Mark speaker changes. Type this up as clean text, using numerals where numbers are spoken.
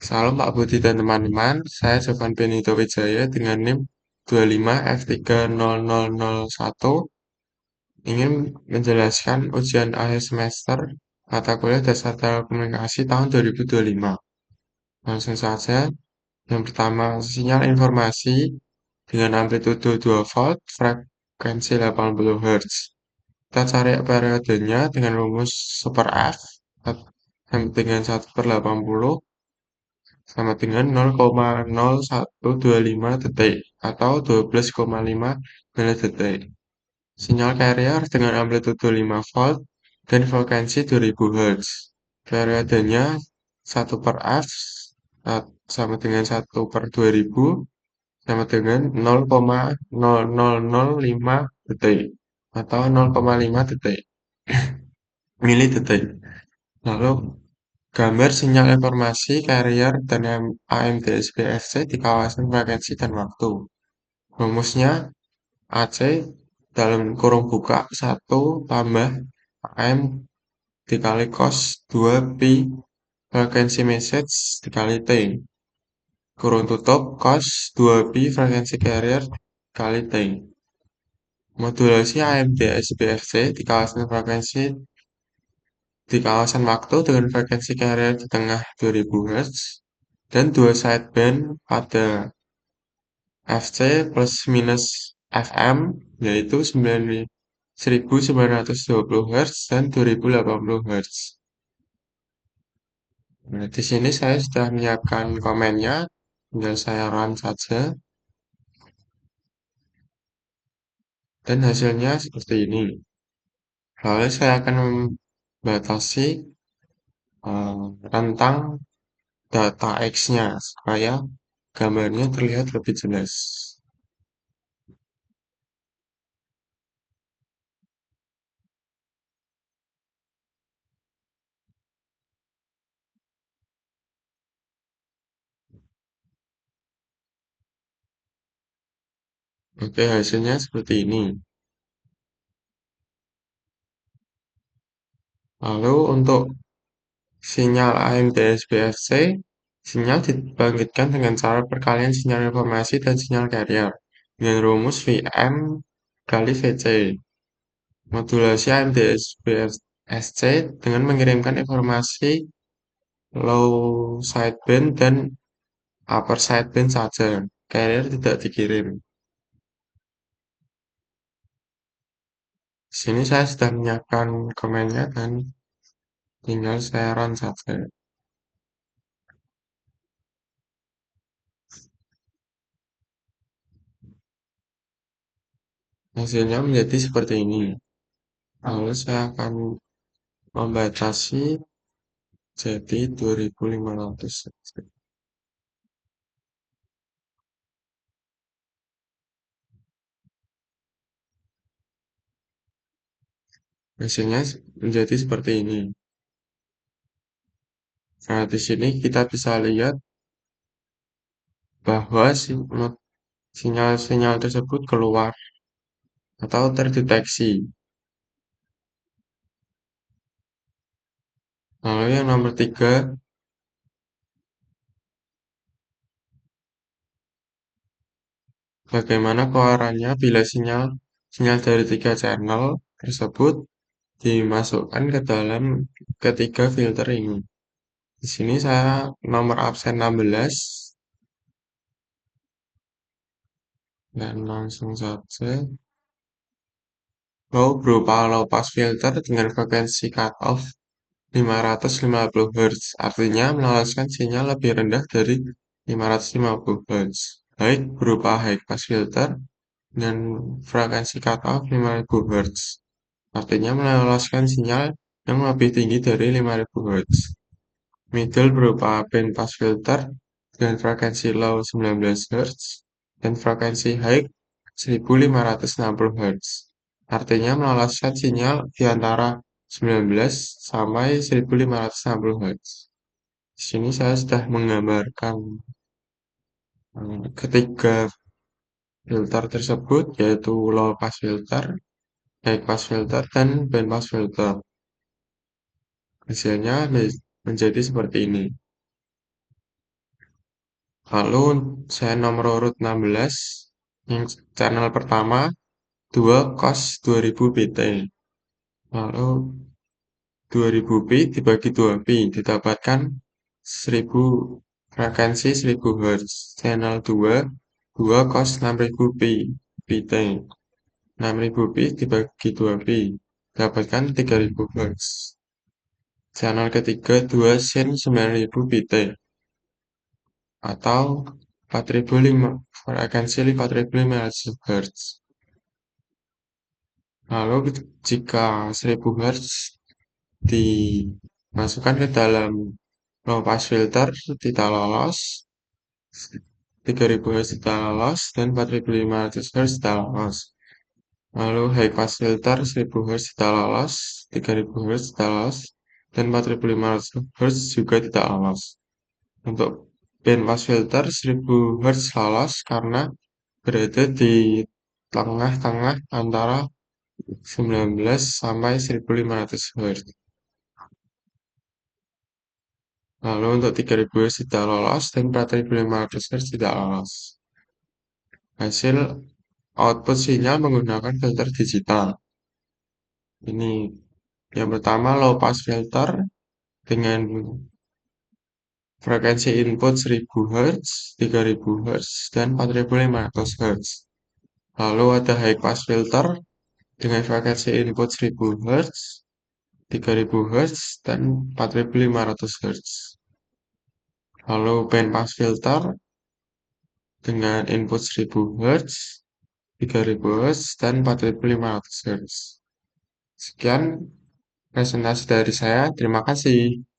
Speaker 1: Salam Pak Budi dan teman-teman, saya Sofan Benito Wijaya dengan NIM 25F30001 ingin menjelaskan ujian akhir semester mata kuliah dasar telekomunikasi tahun 2025. Langsung saja, yang pertama sinyal informasi dengan amplitudo 2 volt, frekuensi 80 Hz. Kita cari periodenya dengan rumus super F dengan 1 per 80 sama dengan 0,0125 detik atau 12,5 milidetik. Sinyal carrier dengan amplitudo 5 volt dan frekuensi 2000 Hz. Periodenya 1 per F sama dengan 1 per 2000 sama dengan 0,0005 detik atau 0,5 detik milidetik. Lalu gambar sinyal informasi carrier dan AMD-SPFC di kawasan frekuensi dan waktu. Rumusnya AC dalam kurung buka 1 tambah AM dikali cos 2 pi frekuensi message dikali T. Kurung tutup cos 2 pi frekuensi carrier dikali T. Modulasi AMD-SPFC di kawasan frekuensi di kawasan waktu dengan frekuensi carrier di tengah 2000 Hz dan dua sideband pada Fc plus minus Fm yaitu 1920 Hz dan 2080 Hz. Nah, di sini saya sudah menyiapkan komennya, tinggal saya run saja dan hasilnya seperti ini. Lalu saya akan membatasi rentang data X-nya supaya gambarnya terlihat lebih jelas. Oke, hasilnya seperti ini. Lalu untuk sinyal AMD-SPFC, sinyal dibangkitkan dengan cara perkalian sinyal informasi dan sinyal carrier dengan rumus Vm kali Vc. Modulasi AMD-SPFC dengan mengirimkan informasi low sideband dan upper sideband saja. Carrier tidak dikirim. Di sini saya sudah menyiapkan komennya dan tinggal saya run saja. Hasilnya menjadi seperti ini. Lalu saya akan membatasi jadi 2500. Hasilnya menjadi seperti ini. Nah, di sini kita bisa lihat bahwa sinyal-sinyal tersebut keluar atau terdeteksi. Lalu yang nomor 3, bagaimana keluarannya bila sinyal dari 3 channel tersebut dimasukkan ke dalam ketiga filter ini. Di sini saya nomor absen 16 dan langsung saja berupa low pass filter dengan frekuensi cutoff 550 Hz, artinya meloloskan sinyal lebih rendah dari 550 Hz. Baik berupa high pass filter dengan frekuensi cutoff 5000 Hz, artinya meloloskan sinyal yang lebih tinggi dari 5000 Hz. Middle berupa band pass filter dengan frekuensi low 19 Hz dan frekuensi high 1560 Hz. Artinya meloloskan sinyal di antara 19 sampai 1560 Hz. Di sini saya sudah menggambarkan ketiga filter tersebut yaitu low pass filter, high pass filter, dan band pass filter. Hasilnya menjadi seperti ini. Lalu saya nomor urut 16, yang channel pertama 2 cos 2000 pt. Lalu 2000 pi dibagi 2 pi didapatkan 1000 frekuensi 1000 Hz. Channel 2 2 cos 6000 pi pt. 6000 pi dibagi 2 pi dapatkan 3000 Hz. Channel ketiga 2 sin 9000 pt atau 4005 frekuensi 4500 Hz. Lalu jika 1000 Hz dimasukkan ke dalam low pass filter tidak lolos, 3000 Hz tidak lolos, dan 4500 Hz tidak lolos. Lalu high pass filter 1000 Hz tidak lolos, 3000 Hz tidak lolos, dan 4500 Hz juga tidak lolos. Untuk band pass filter 1000 Hz lolos karena berada di tengah-tengah antara 19 sampai 1500 Hz. Lalu untuk 3000 Hz tidak lolos dan 4500 Hz tidak lolos. Hasil output sinyal menggunakan filter digital. Ini yang pertama low pass filter dengan frekuensi input 1000 Hz, 3000 Hz, dan 4500 Hz. Lalu ada high pass filter dengan frekuensi input 1000 Hz, 3000 Hz, dan 4500 Hz. Lalu band pass filter dengan input 1000 Hz, 3000 Hz, dan 4500 Hz. Sekian presentasi dari saya. Terima kasih.